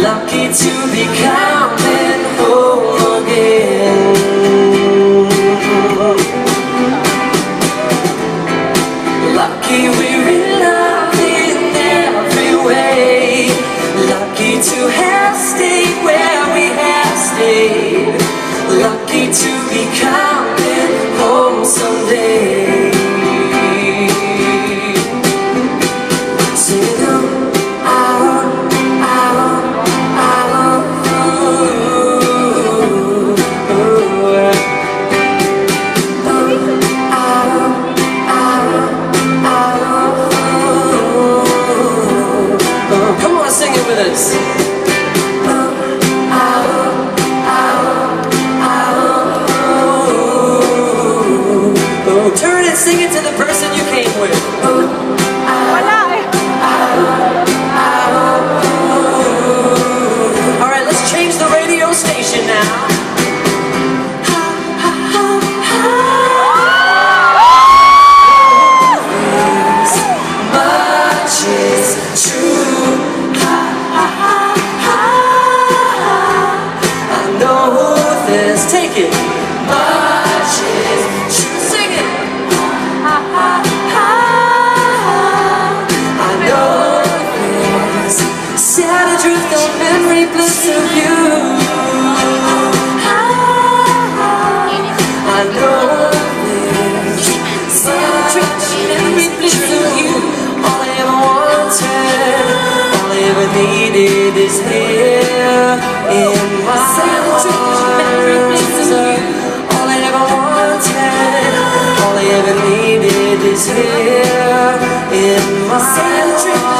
lucky to be coming home again. Lucky we're in love in every way. Lucky to have stayed where we have stayed. Lucky to be coming home someday. Sing on, come on, sing it with us. Turn and sing it to the person you came with. Alright, let's change the radio station now. Much is true. I know this. Take it. Much is true. Sing it. I know this. Sad truth, the memory bliss of you. I know this. Sad truth, the memory bliss of you. All I ever wanted, all I ever needed is here in my arms. All I ever wanted, all I ever needed is here in my arms.